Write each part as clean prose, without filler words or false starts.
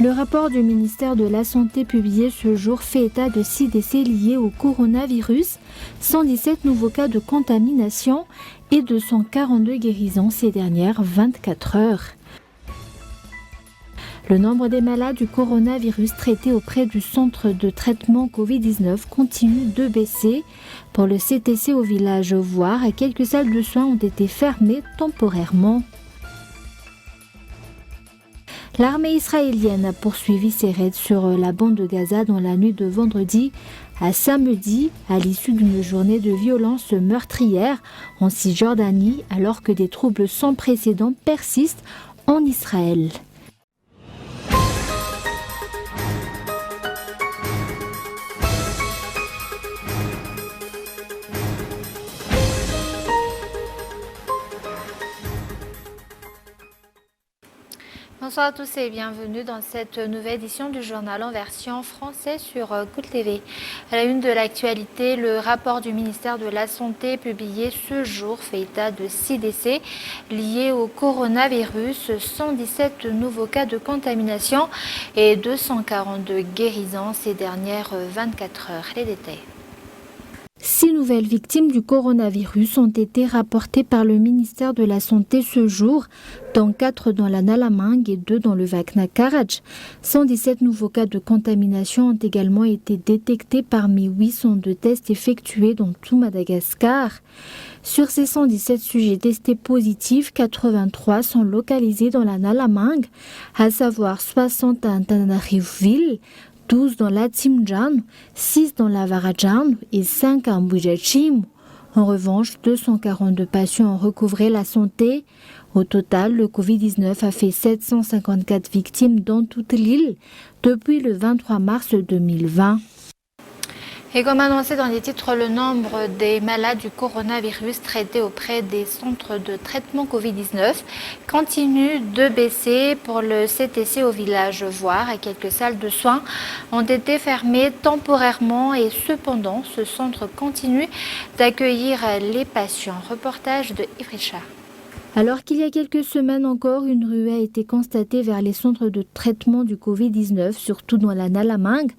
Le rapport du ministère de la Santé publié ce jour fait état de 6 décès liés au coronavirus, 117 nouveaux cas de contamination et 242 guérisons ces dernières 24 heures. Le nombre des malades du coronavirus traités auprès du centre de traitement Covid-19 continue de baisser. Pour le CTC au village Voir, quelques salles de soins ont été fermées temporairement. L'armée israélienne a poursuivi ses raids sur la bande de Gaza dans la nuit de vendredi à samedi, à l'issue d'une journée de violence meurtrière en Cisjordanie, alors que des troubles sans précédent persistent en Israël. Bonsoir à tous et bienvenue dans cette nouvelle édition du journal en version française sur Good TV. À la une de l'actualité, le rapport du ministère de la Santé publié ce jour fait état de 6 décès liés au coronavirus, 117 nouveaux cas de contamination et 242 guérisons ces dernières 24 heures. Les détails. 6 nouvelles victimes du coronavirus ont été rapportées par le ministère de la Santé ce jour, dont 4 dans la Nalamangue et 2 dans le Vakna Karaj. 117 nouveaux cas de contamination ont également été détectés parmi 800 de tests effectués dans tout Madagascar. Sur ces 117 sujets testés positifs, 83 sont localisés dans la Nalamangue, à savoir 60 à Antananarivouville, 12 dans la Tsimjan, 6 dans la Varajan et 5 à Mbujachim. En revanche, 242 patients ont recouvré la santé. Au total, le Covid-19 a fait 754 victimes dans toute l'île depuis le 23 mars 2020. Et comme annoncé dans les titres, le nombre des malades du coronavirus traités auprès des centres de traitement Covid-19 continue de baisser. Pour le CTC au village Voir, quelques salles de soins ont été fermées temporairement et cependant, ce centre continue d'accueillir les patients. Reportage de Yves Richard. Alors qu'il y a quelques semaines encore, une ruée a été constatée vers les centres de traitement du Covid-19, surtout dans la Nalamangue.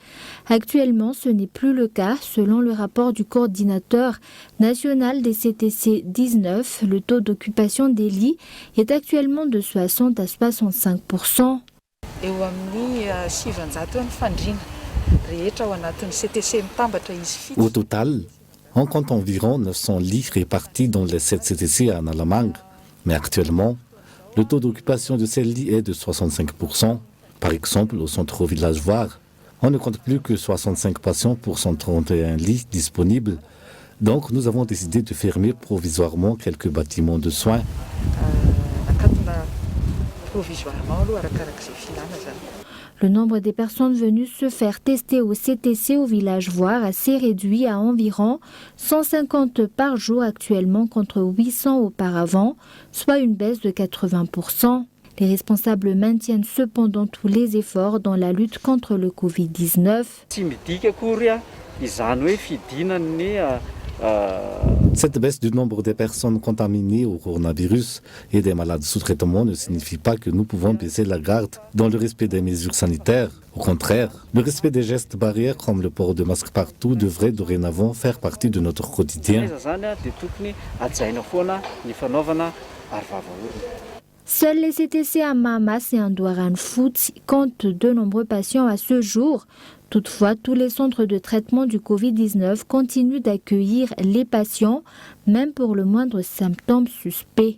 Actuellement, ce n'est plus le cas. Selon le rapport du coordinateur national des CTC 19, le taux d'occupation des lits est actuellement de 60 à 65%. Au total, on compte environ 900 lits répartis dans les 7 CTC à Nalamangue. Mais actuellement, le taux d'occupation de ces lits est de 65%. Par exemple, au centre au village Voir, on ne compte plus que 65 patients pour 131 lits disponibles. Donc, nous avons décidé de fermer provisoirement quelques bâtiments de soins. Le nombre des personnes venues se faire tester au CTC au village Voir s'est réduit à environ 150 par jour actuellement contre 800 auparavant, soit une baisse de 80%. Les responsables maintiennent cependant tous les efforts dans la lutte contre le Covid-19. Cette baisse du nombre de personnes contaminées au coronavirus et des malades sous traitement ne signifie pas que nous pouvons baisser la garde dans le respect des mesures sanitaires. Au contraire, le respect des gestes barrières comme le port de masque partout devrait dorénavant faire partie de notre quotidien. Seuls les CTC à Mahamas et Ndouaran Foot comptent de nombreux patients à ce jour. Toutefois, tous les centres de traitement du Covid-19 continuent d'accueillir les patients, même pour le moindre symptôme suspect.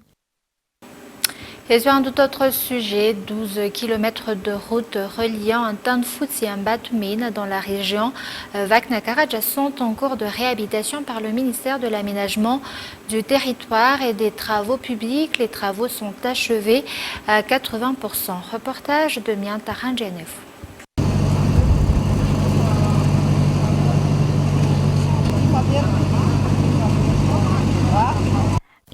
Et sur un tout autre sujet, 12 km de route reliant un Tanfout et un Batoumine dans la région Vakna Karaj sont en cours de réhabilitation par le ministère de l'Aménagement du Territoire et des Travaux Publics. Les travaux sont achevés à 80%. Reportage de Mian Tarangenef.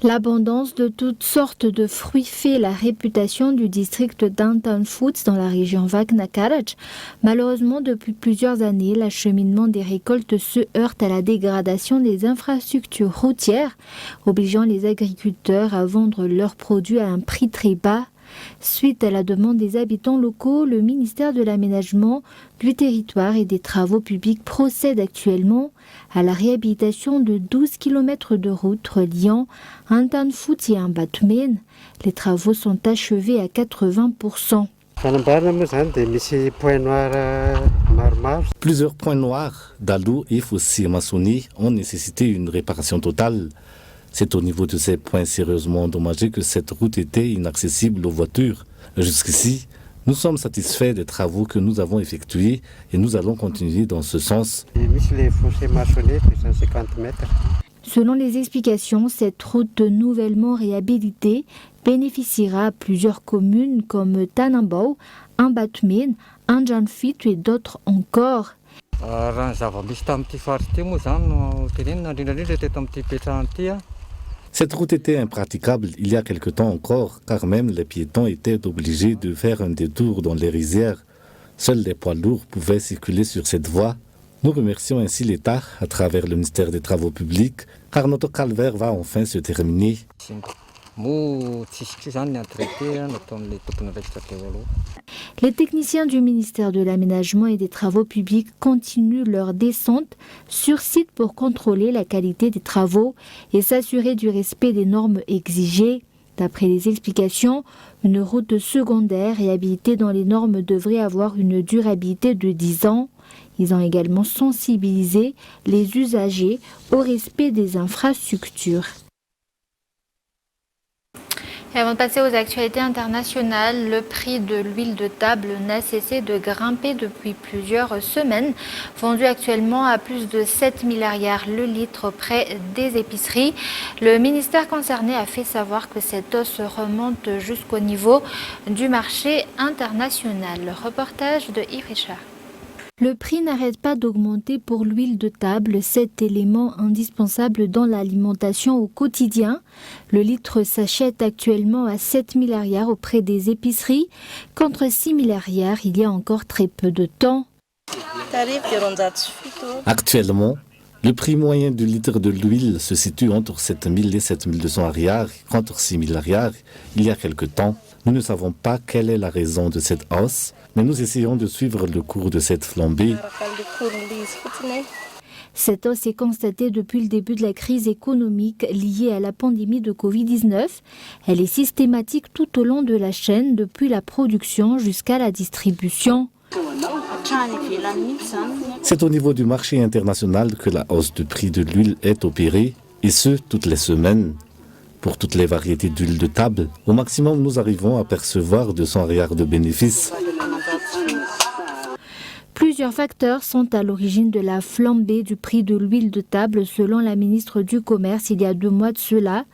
L'abondance de toutes sortes de fruits fait la réputation du district d'Antan Foods dans la région Vakna Karaj. Malheureusement, depuis plusieurs années, l'acheminement des récoltes se heurte à la dégradation des infrastructures routières, obligeant les agriculteurs à vendre leurs produits à un prix très bas. Suite à la demande des habitants locaux, le ministère de l'Aménagement, du Territoire et des Travaux publics procède actuellement à la réhabilitation de 12 km de routes reliant un Tanfoot et un Batmen. Les travaux sont achevés à 80%. Plusieurs points noirs, Dalou, If aussi et Massoni ont nécessité une réparation totale. C'est au niveau de ces points sérieusement endommagés que cette route était inaccessible aux voitures. Jusqu'ici, nous sommes satisfaits des travaux que nous avons effectués et nous allons continuer dans ce sens. Selon les explications, cette route nouvellement réhabilitée bénéficiera à plusieurs communes comme Tanambao, un Batmen, un Janfit et d'autres encore. Cette route était impraticable il y a quelque temps encore, car même les piétons étaient obligés de faire un détour dans les rizières. Seuls les poids lourds pouvaient circuler sur cette voie. Nous remercions ainsi l'État à travers le ministère des Travaux publics, car notre calvaire va enfin se terminer. Les techniciens du ministère de l'Aménagement et des Travaux publics continuent leur descente sur site pour contrôler la qualité des travaux et s'assurer du respect des normes exigées. D'après les explications, une route secondaire réhabilitée dans les normes devrait avoir une durabilité de 10 ans. Ils ont également sensibilisé les usagers au respect des infrastructures. Et avant de passer aux actualités internationales, le prix de l'huile de table n'a cessé de grimper depuis plusieurs semaines. Vendu actuellement à plus de 7 milliards le litre auprès des épiceries. Le ministère concerné a fait savoir que cette hausse remonte jusqu'au niveau du marché international. Le reportage de Yves Richard. Le prix n'arrête pas d'augmenter pour l'huile de table, cet élément indispensable dans l'alimentation au quotidien. Le litre s'achète actuellement à 7 milliards auprès des épiceries, contre 6 milliards il y a encore très peu de temps. Actuellement, le prix moyen du litre de l'huile se situe entre 7 000 et 7 200 ariars, contre 6 milliards il y a quelque temps. Nous ne savons pas quelle est la raison de cette hausse, mais nous essayons de suivre le cours de cette flambée. Cette hausse est constatée depuis le début de la crise économique liée à la pandémie de Covid-19. Elle est systématique tout au long de la chaîne, depuis la production jusqu'à la distribution. C'est au niveau du marché international que la hausse du prix de l'huile est opérée, et ce, toutes les semaines. Pour toutes les variétés d'huile de table, au maximum, nous arrivons à percevoir 200 ariars de bénéfices. Plusieurs facteurs sont à l'origine de la flambée du prix de l'huile de table selon la ministre du Commerce il y a 2 mois de cela.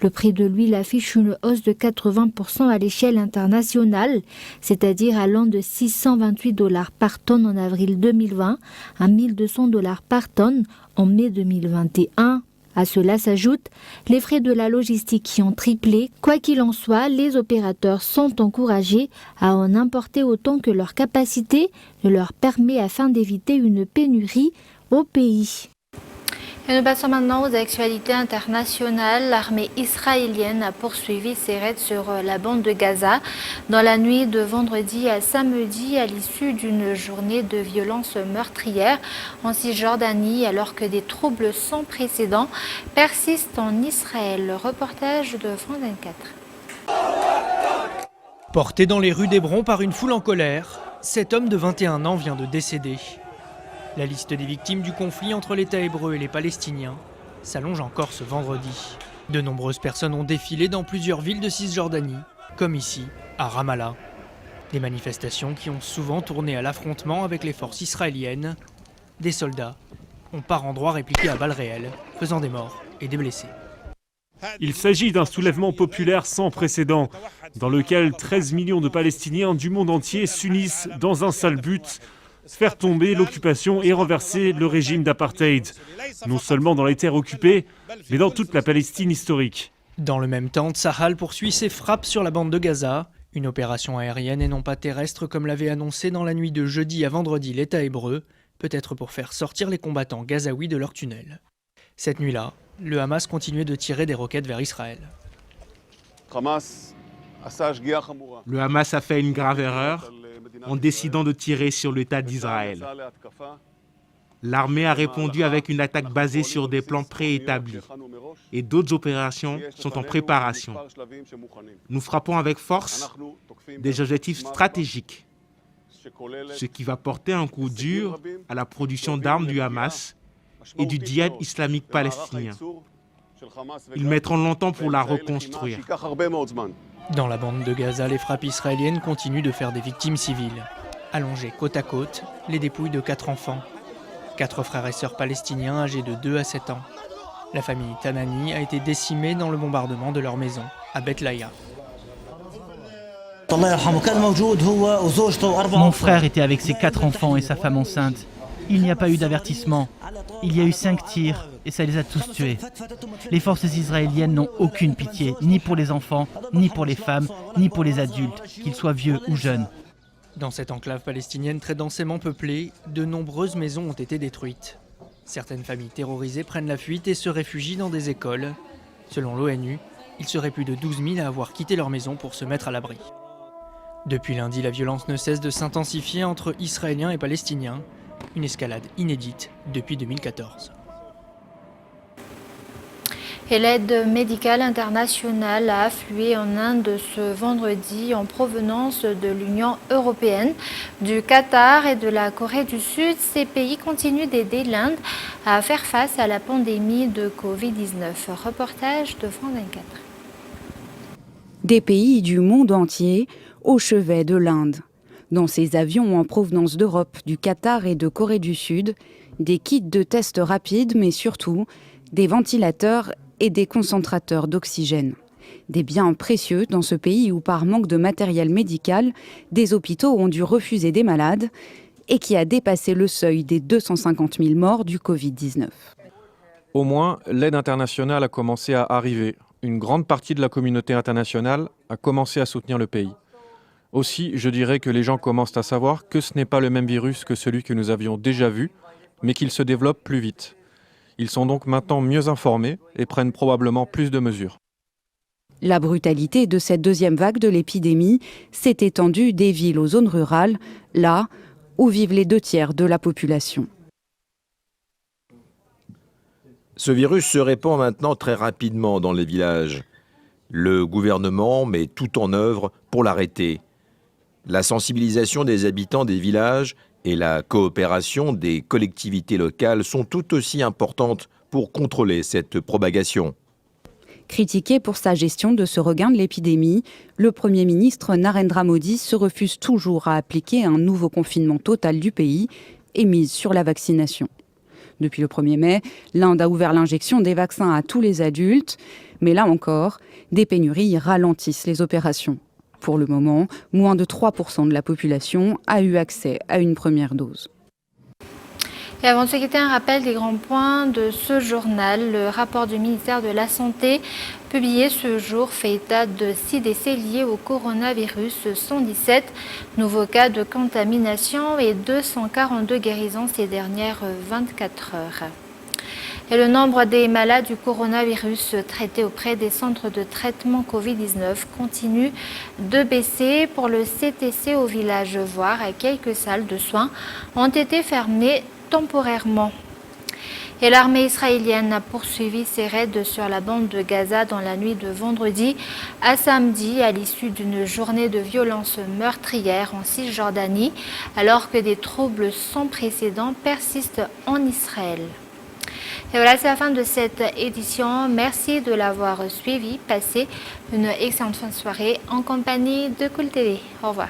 Le prix de l'huile affiche une hausse de 80% à l'échelle internationale, c'est-à-dire allant de $628 par tonne en avril 2020 à $1 200 par tonne en mai 2021. À cela s'ajoutent les frais de la logistique qui ont triplé. Quoi qu'il en soit, les opérateurs sont encouragés à en importer autant que leur capacité le leur permet afin d'éviter une pénurie au pays. Et nous passons maintenant aux actualités internationales. L'armée israélienne a poursuivi ses raids sur la bande de Gaza dans la nuit de vendredi à samedi à l'issue d'une journée de violence meurtrière en Cisjordanie alors que des troubles sans précédent persistent en Israël. Le reportage de France 24. Porté dans les rues d'Hébron par une foule en colère, cet homme de 21 ans vient de décéder. La liste des victimes du conflit entre l'État hébreu et les Palestiniens s'allonge encore ce vendredi. De nombreuses personnes ont défilé dans plusieurs villes de Cisjordanie, comme ici, à Ramallah. Des manifestations qui ont souvent tourné à l'affrontement avec les forces israéliennes. Des soldats ont par endroits répliqué à balles réelles, faisant des morts et des blessés. Il s'agit d'un soulèvement populaire sans précédent, dans lequel 13 millions de Palestiniens du monde entier s'unissent dans un seul but: faire tomber l'occupation et renverser le régime d'apartheid, non seulement dans les terres occupées, mais dans toute la Palestine historique. Dans le même temps, Tsahal poursuit ses frappes sur la bande de Gaza, une opération aérienne et non pas terrestre comme l'avait annoncé dans la nuit de jeudi à vendredi l'État hébreu, peut-être pour faire sortir les combattants gazaouis de leur tunnel. Cette nuit-là, le Hamas continuait de tirer des roquettes vers Israël. Le Hamas a fait une grave erreur en décidant de tirer sur l'État d'Israël. L'armée a répondu avec une attaque basée sur des plans préétablis et d'autres opérations sont en préparation. Nous frappons avec force des objectifs stratégiques, ce qui va porter un coup dur à la production d'armes du Hamas et du djihad islamique palestinien. Ils mettront longtemps pour la reconstruire. Dans la bande de Gaza, les frappes israéliennes continuent de faire des victimes civiles. Allongées côte à côte, les dépouilles de 4 enfants. 4 frères et sœurs palestiniens âgés de 2 à 7 ans. La famille Tanani a été décimée dans le bombardement de leur maison, à Beth Laïa. Mon frère était avec ses 4 enfants et sa femme enceinte. Il n'y a pas eu d'avertissement. Il y a eu 5 tirs et ça les a tous tués. Les forces israéliennes n'ont aucune pitié, ni pour les enfants, ni pour les femmes, ni pour les adultes, qu'ils soient vieux ou jeunes. Dans cette enclave palestinienne très densément peuplée, de nombreuses maisons ont été détruites. Certaines familles terrorisées prennent la fuite et se réfugient dans des écoles. Selon l'ONU, il serait plus de 12 000 à avoir quitté leur maison pour se mettre à l'abri. Depuis lundi, la violence ne cesse de s'intensifier entre Israéliens et Palestiniens. Une escalade inédite depuis 2014. Et l'aide médicale internationale a afflué en Inde ce vendredi en provenance de l'Union européenne, du Qatar et de la Corée du Sud. Ces pays continuent d'aider l'Inde à faire face à la pandémie de Covid-19. Reportage de France 24. Des pays du monde entier au chevet de l'Inde. Dans ces avions en provenance d'Europe, du Qatar et de Corée du Sud, des kits de tests rapides, mais surtout des ventilateurs et des concentrateurs d'oxygène. Des biens précieux dans ce pays où, par manque de matériel médical, des hôpitaux ont dû refuser des malades et qui a dépassé le seuil des 250 000 morts du Covid-19. Au moins, l'aide internationale a commencé à arriver. Une grande partie de la communauté internationale a commencé à soutenir le pays. Aussi, je dirais que les gens commencent à savoir que ce n'est pas le même virus que celui que nous avions déjà vu, mais qu'il se développe plus vite. Ils sont donc maintenant mieux informés et prennent probablement plus de mesures. La brutalité de cette deuxième vague de l'épidémie s'est étendue des villes aux zones rurales, là où vivent les 2/3 de la population. Ce virus se répand maintenant très rapidement dans les villages. Le gouvernement met tout en œuvre pour l'arrêter. La sensibilisation des habitants des villages et la coopération des collectivités locales sont tout aussi importantes pour contrôler cette propagation. Critiqué pour sa gestion de ce regain de l'épidémie, le Premier ministre Narendra Modi se refuse toujours à appliquer un nouveau confinement total du pays et mise sur la vaccination. Depuis le 1er mai, l'Inde a ouvert l'injection des vaccins à tous les adultes, mais là encore, des pénuries ralentissent les opérations. Pour le moment, moins de 3% de la population a eu accès à une première dose. Et avant de se quitter, un rappel des grands points de ce journal. Le rapport du ministère de la Santé publié ce jour fait état de 6 décès liés au coronavirus, 117 nouveaux cas de contamination et 242 guérisons ces dernières 24 heures. Et le nombre des malades du coronavirus traités auprès des centres de traitement Covid-19 continue de baisser. Pour le CTC au village Voir, quelques salles de soins ont été fermées temporairement. Et l'armée israélienne a poursuivi ses raids sur la bande de Gaza dans la nuit de vendredi à samedi à l'issue d'une journée de violence meurtrière en Cisjordanie, alors que des troubles sans précédent persistent en Israël. Et voilà, c'est la fin de cette édition. Merci de l'avoir suivi. Passez une excellente fin de soirée en compagnie de Cool TV. Au revoir.